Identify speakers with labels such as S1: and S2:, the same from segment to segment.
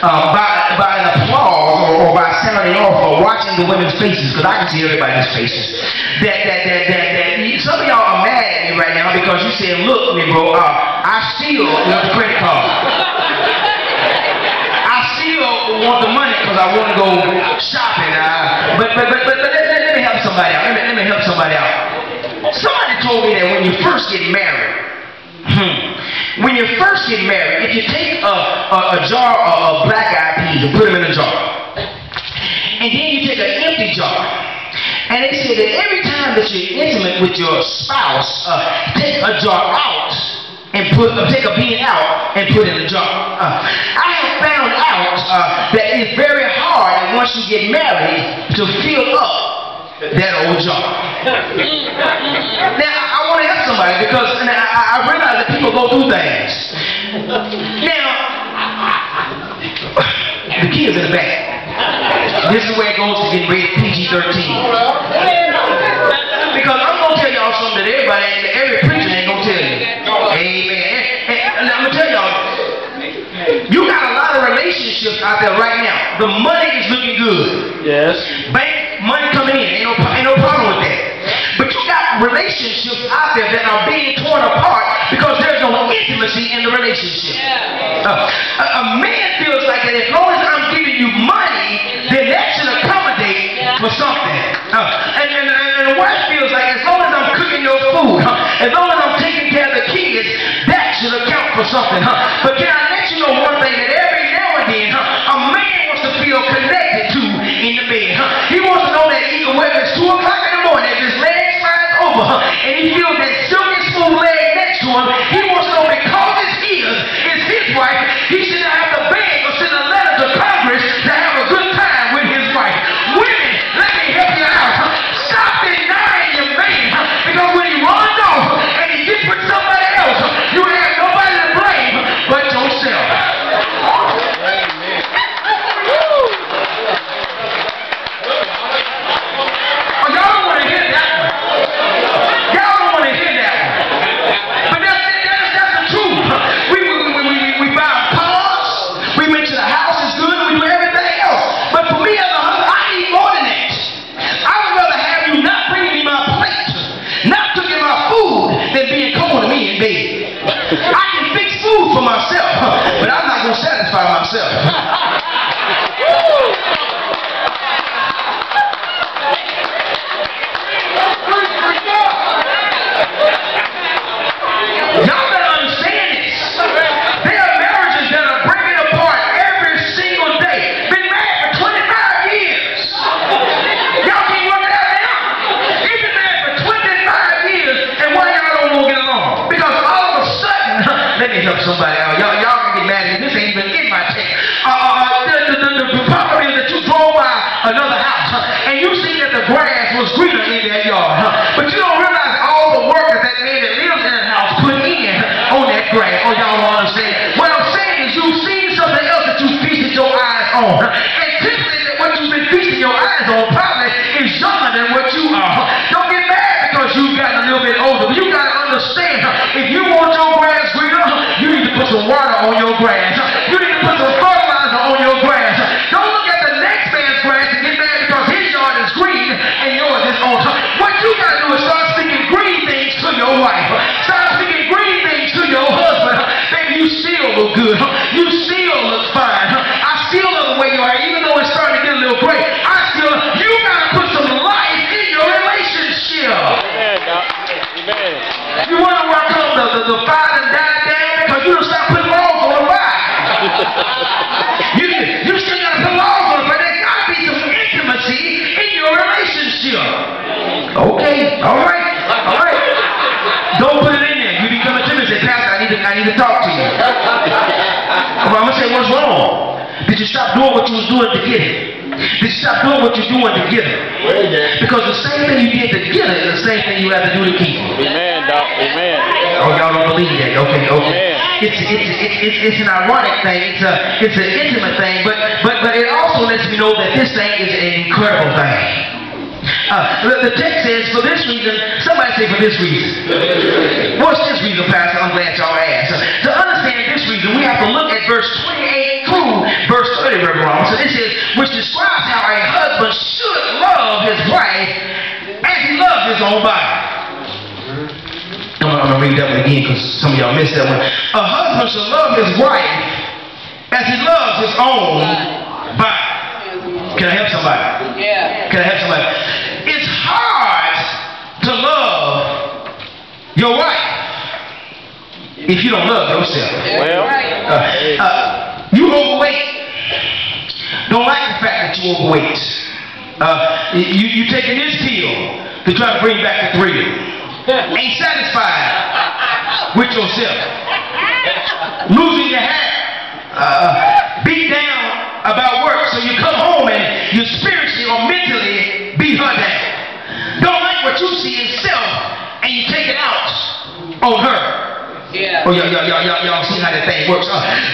S1: by an applause or by sounding off or watching the women's faces, because I can see everybody's faces. That some of y'all are mad at me right now because you said, look, me bro, I still want the credit card. I still want the money because I want to go shopping. But let me help somebody out. Let me help somebody out. Somebody told me that when you first get married, if you take a jar of black-eyed peas and put them in a jar, and then you take an empty jar, and they say that every time that you're intimate with your spouse, take a jar out and take a bean out and put in the jar. I have found out that it's very hard once you get married to fill up that old jar. Now, I want to help somebody because I realize that people go through things. Now, the kids in the back. This is where it goes to get rated PG-13. Because I'm going to tell y'all something that every preacher ain't going to tell you. Amen. And I'm going to tell y'all, you got a lot of relationships out there right now. The money is looking good. Yes. Bank money coming in. Ain't no problem with that. But you got relationships out there that are being torn apart because there's no intimacy in the relationship. A man feels like that as long as I'm giving you money, then that should accommodate for something. And the wife feels like as long as I'm cooking your food, as long as I'm taking care of the kids, that should account for something. But can I let you know one thing, that every now and then, a man wants to feel connected to in the bed. He wants to know that even whether it's 2 o'clock in the morning, if his leg slides over, and he feels that silky smooth leg next to him, he wants to know because it's his wife, he should not have to beg or send a letter to Congress to have a good time with his wife. Women, let me help you out. Stop denying your man, because when he runs off and he gets with somebody else, you have nobody to blame but yourself. I can fix food for myself, but I'm not going to satisfy myself. Y'all better understand this. There are marriages that are breaking apart every single day. Been married for 25 years. Y'all can't work it out now. You've been married for 25 years, and why y'all don't want to get along? Because all of a sudden, let me help somebody out. Y'all can get mad at me. This ain't even in my text. The problem is that you drove by another house, and you see that the grass was greener in that yard, but you don't realize all the work that man that lives in that house put in on that grass. Oh, y'all don't understand. What I'm saying is you've seen something else that you feasted your eyes on, and typically that what you've been feasting your eyes on probably is younger than what you are. Don't get mad because you've gotten a little bit older, but you got to understand, if you want your grass greener, you need to put some water on your grass. You need to put some fertilizer on your grass. Don't look at the next man's grass and get mad because his yard is green and yours is on top. What you got to do is start speaking green things to your wife. Start speaking green things to your husband. Baby, you still look good. You still look fine. I still love the way you are, even though it's starting to get a little gray. You got to put some life in your relationship. Amen. You wonder why come the fire and died down? Because you don't stop putting logs on the fire. You still got to put logs on it, but there got to be some intimacy in your relationship. Okay, all right. Don't put it in there. You become a timid. Say, Pastor, I need to talk to you. Well, I'm going to say, what's wrong? Did you stop doing what you was doing to get it? Did you stop doing what you're doing to get it? Because the same thing you did to get it is the same thing you have to do to keep it.
S2: Amen, Doc. Amen.
S1: Oh, y'all don't believe that? Okay.
S2: Amen.
S1: It's an ironic thing. It's an intimate thing, but it also lets me know that this thing is an incredible thing. The text says, for this reason, somebody say for this reason. What's this reason, Pastor? I'm glad y'all asked. To understand this reason, we have to look at verse 28 through verse study Reverend Robinson. It says, which describes how a husband should love his wife as he loves his own body. I'm going to read that one again because some of y'all missed that one. A husband should love his wife as he loves his own body. Can I help somebody? Yeah. Can I help somebody? It's hard to love your wife if you don't love yourself. Well, you overweight. Don't like the fact that you overweight. You taking this pill to try to bring back the thrill. Ain't satisfied with yourself. Losing your hair. Beat down about work, so you come home and you spiritually or mentally beat her down. Don't like what you see in self and you take it out on her. Yeah. Oh, y'all see how that thing works.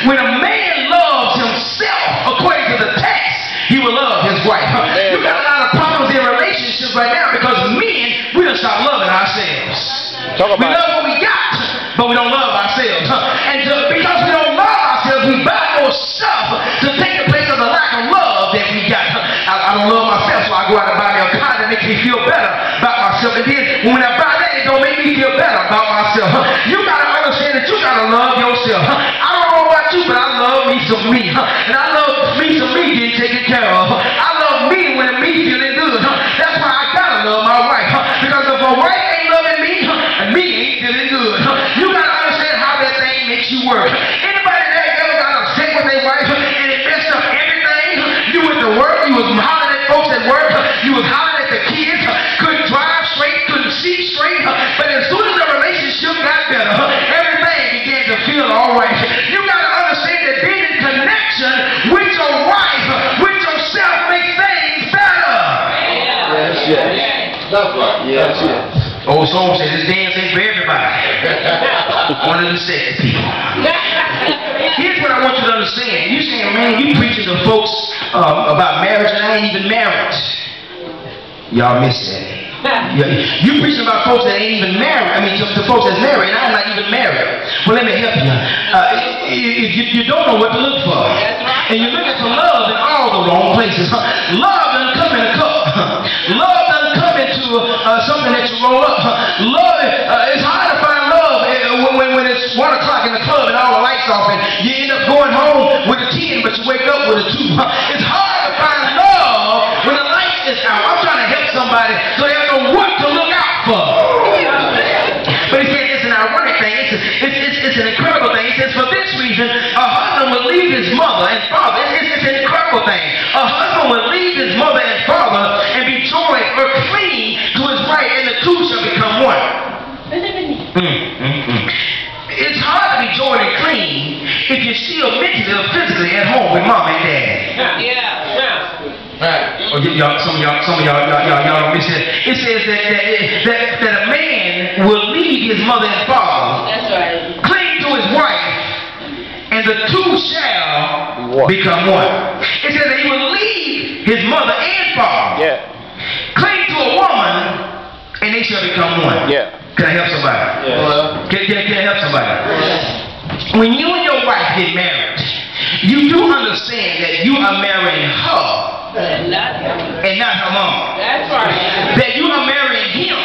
S1: When a man loves himself according to the text, he will love his wife. You got a lot of problems in relationships right now because men, we done stop loving ourselves. We love what we got, but we don't love ourselves. And because we don't love ourselves, we buy more stuff to take the place of the lack of love that we got. I don't love myself, so I go out and buy me a car that makes me feel better about myself. And then when I buy that, it don't make me feel better about myself. You gotta understand that you gotta love yourself. I don't know about you, but I love me some me. And I love me some me getting taken care of. I love me when me feeling good. That's why I gotta love my wife. Because if my wife ain't loving me, and me ain't feeling good. You gotta understand how that thing makes you work. Anybody that ever got upset with their wife and it messed up everything? You went to work, you was hollering at folks at work, you was hollering at the kids, couldn't drive straight, couldn't see straight. But as soon as the relationship got better, everything began to feel alright. You gotta understand that being in connection with your wife, with yourself, makes things better. Yes. Old song says this dance ain't for everybody. One of the sexy people. Here's what I want you to understand. You saying, man, you preaching to folks about marriage and I ain't even married. Y'all miss that. You preaching about folks that ain't even married. I mean, to folks that's married, and I'm not even married. Well, let me help you. If you don't know what to look for, and you're looking for love in all the wrong places. Love doesn't come in a cup. Love doesn't come into something that you roll up. Love, it's hard to find love when it's 1 o'clock in the club and all the lights off, and you end up going home with a 10, but you wake up with a 2. It's hard to find love when the lights is out. I'm trying to help somebody so they'll know what to look out for. But he said it's an ironic thing. It's an incredible thing. He says for this reason, a husband will leave his mother and father. It's an incredible thing. A husband will leave his mother and father and be joined or clean to his wife, and the two shall become one. It's hard to be joined and clean if you're still mentally or physically at home with mom and dad. Right. Oh, some of y'all don't miss it. It says that a man will leave his mother and father. That's right. Cling to his wife, and the two shall become one. It says that he will leave his mother and father. Yeah. Cling to a woman, and they shall become one. Yeah. Can I help somebody? Yeah. Can I help somebody? Yeah. When you and your wife get married, you do understand that you are marrying her and not her mom. That's right. That you are marrying him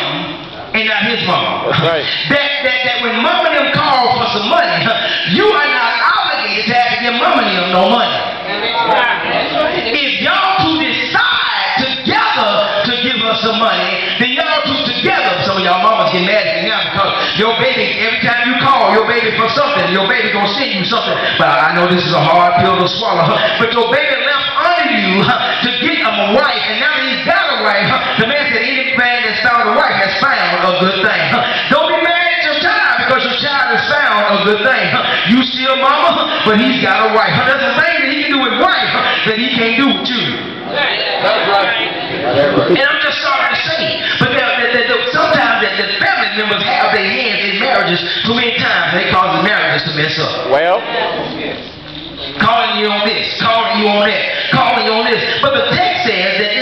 S1: and not his mom. That's right. That when mom and them call for some money, you are not obligated to have to give mom and them no money. If y'all two decide together to give us some money, then y'all two together. Some of y'all mamas get mad at me now because your baby, every time you call your baby for something, your baby gonna send you something. But I know this is a hard pill to swallow. But your baby left under you to get him a wife, and now that he's got a wife, the man said any man that's found a wife has found a good thing. Don't be mad at your child because your child has found a good thing. You still mama, but he's got a wife. There's a thing that he can do with wife that he can't do with you. That's right. And I'm just sorry to say, but sometimes the family members have their hands in marriages too many times. They cause the marriages to mess up. Well, calling you on this, calling you on that, calling you on this. But the text says that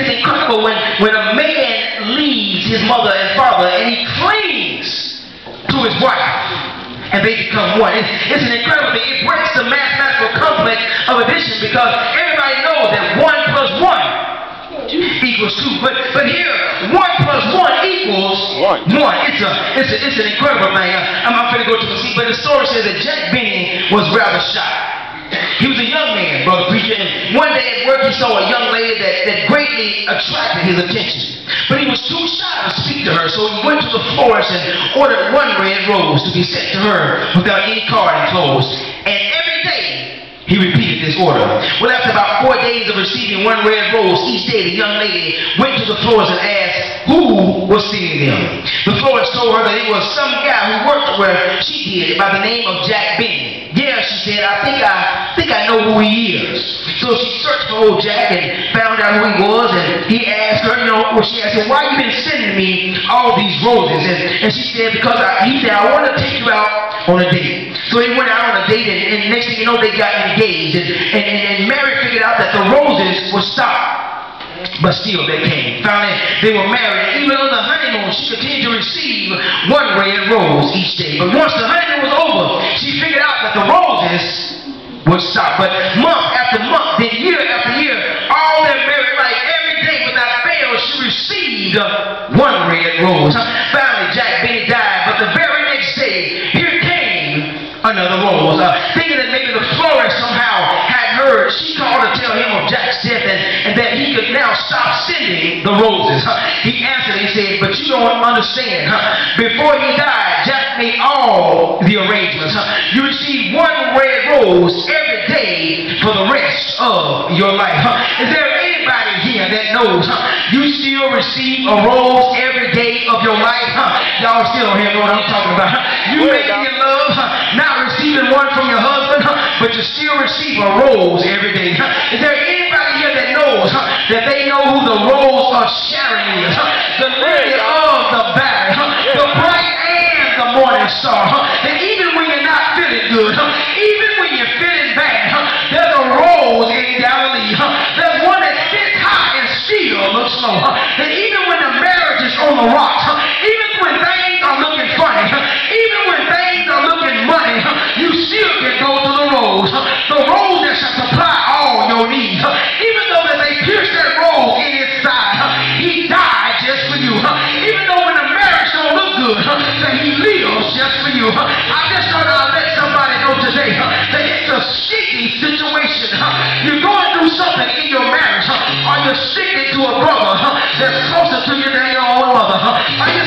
S1: it's incredible when a man leaves his mother and father and he clings to his wife, and they become one. It's an incredible thing. It breaks the mathematical complex of addition, because everybody knows that 1 plus 1 equals 2. But here, 1 plus 1 equals 1. It's an incredible thing. I'm not going to go to the sea, but the story says that Jack Benny was rather shy. He was a young man, brother preacher, and one day at work he saw a young lady that greatly attracted his attention. But he was too shy to speak to her, so he went to the florist and ordered 1 red rose to be sent to her without any card enclosed. And every day he repeated this order. Well, after about 4 days of receiving 1 red rose each day, the young lady went to the florist and asked who was seeing them. The florist told her that it was some guy who worked where she did by the name of Jack Benny. Yeah, she said, I think I know who he is. So she searched for old Jack and found out who he was, and he asked her, she asked him, why you been sending me all these roses? And she said, because he said, I want to take you out on a date. So they went out on a date, and next thing you know, they got engaged. And Mary figured out that the roses would stop. But still they came. Finally, they were married. Even on the honeymoon, she continued to receive 1 red rose each day. But once the honeymoon was over, she figured out that the roses would stop. But month after month, then year after year, all their married life, every day without fail, she received 1 red rose. Finally, Jack Benny died. But the very next day, here came another rose. Thinking that maybe the florist somehow had heard, she called to tell him of Jack's death and that he could now stop sending the roses. He answered and said, but you don't understand. Before he died, Jack made all the arrangements. You receive 1 red rose every day for the rest of your life. Is there anybody here that knows you still receive a rose every day of your life? Y'all still don't hear what I'm talking about. You may be in love, not receiving one from your husband, but you still receive a rose every day. Is there anybody here that knows that they know who the rose of Sharon is? The lily of the valley, the bright and the morning star. And even when you're not feeling good, even when you're feeling bad, there's a rose in Galilee. There's one that sits high and still looks low. And even when the marriage is on the rocks, even when things are looking funny, even when things are looking money, you still can go to the rose that shall supply all your needs. Even though that they pierced that rose in his side, he died just for you. Even though when the marriage don't look good, that he lives just for you. I just thought I'd let somebody know today that it's a sticky situation. You're going through something in your marriage, or you're sticking to a brother that's closer to you than your own mother. Are you